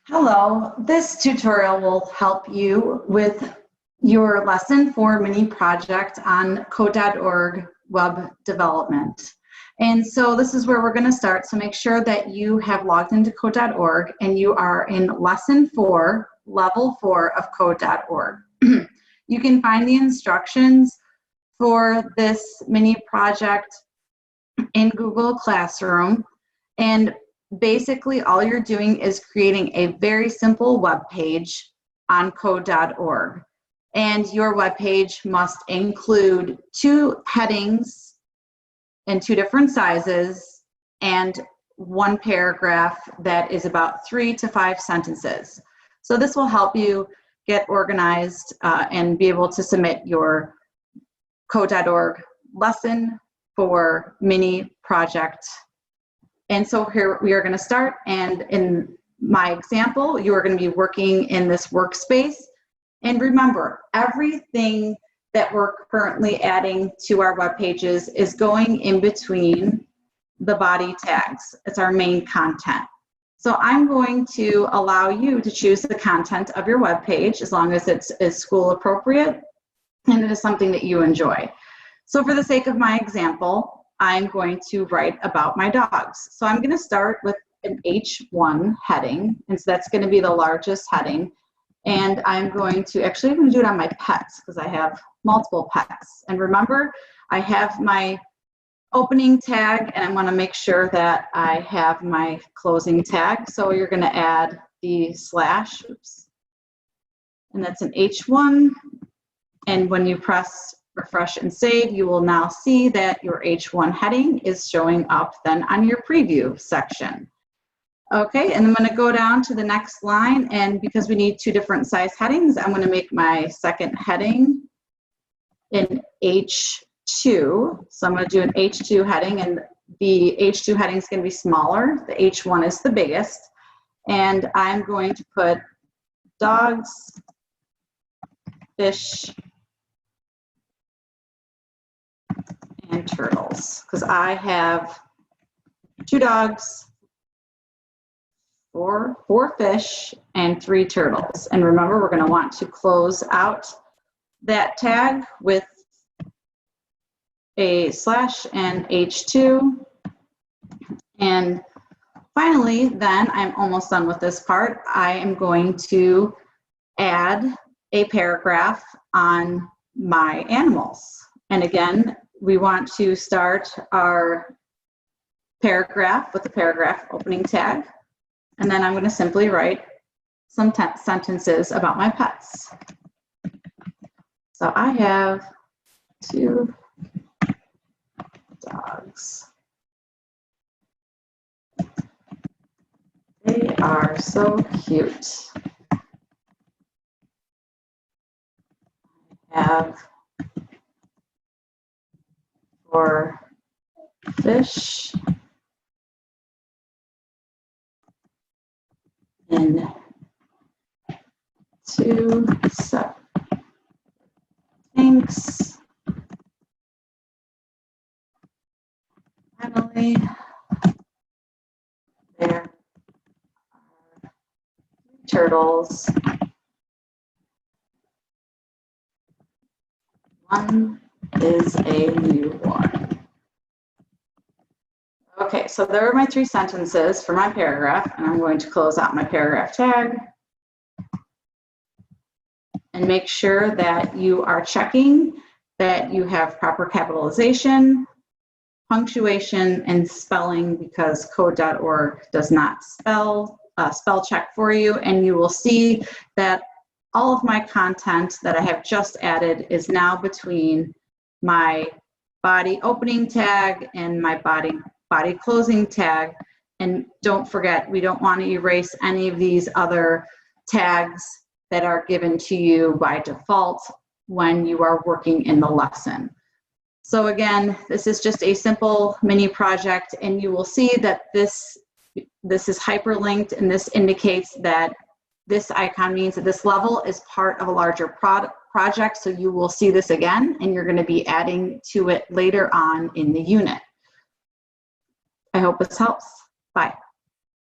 Hello, this tutorial will help you with your Lesson 4 mini project on Code.org web development. And so this is where we're going to start. So make sure that you have logged into Code.org and you are in Lesson 4, Level 4 of Code.org. You can find the instructions for this mini project in Google Classroom. And basically, all you're doing is creating a very simple web page on Code.org. And your web page must include 2 headings in 2 different sizes and 1 paragraph that is about 3 to 5 sentences. So this will help you get organized and be able to submit your Code.org Lesson 4 mini project. And so here we are going to start, and in my example, you are going to be working in this workspace. And remember, everything that we're currently adding to our web pages is going in between the body tags. It's our main content. So I'm going to allow you to choose the content of your web page as long as it's school appropriate and it is something that you enjoy. So for the sake of my example, I'm going to write about my dogs. So I'm going to start with an H1 heading, and so that's going to be the largest heading. And I'm going to do it on my pets because I have multiple pets. And remember, I have my opening tag, and I want to make sure that I have my closing tag. So you're going to add the slash, and that's an H1. And when you press refresh and save, you will now see that your H1 heading is showing up then on your preview section. Okay, and I'm going to go down to the next line, and because we need 2 different size headings, I'm going to make my second heading in H2. So I'm going to do an H2 heading, and the H2 heading is going to be smaller. The H1 is the biggest, and I'm going to put dogs, fish, and turtles, because I have 2 dogs, 4 fish, and 3 turtles. And remember, we're going to want to close out that tag with a slash and H2. And finally, then I'm almost done with this part. I am going to add a paragraph on my animals. And again, we want to start our paragraph with the paragraph opening tag. And then I'm going to simply write some sentences about my pets. So I have 2 dogs. They are so cute. I have 4 fish in 2 separate tanks. Finally, there are 3 turtles. 1 is a newborn. Okay, so there are my 3 sentences for my paragraph, and I'm going to close out my paragraph tag and make sure that you are checking that you have proper capitalization, punctuation, and spelling, because Code.org does not spell check for you, and you will see that all of my content that I have just added is now between my body opening tag and my body closing tag. And don't forget, we don't want to erase any of these other tags that are given to you by default when you are working in the lesson. So again, this is just a simple mini project, and you will see that this is hyperlinked, and this indicates that this icon means that this level is part of a larger project. So you will see this again, and you're going to be adding to it later on in the unit. I hope this helps. Bye.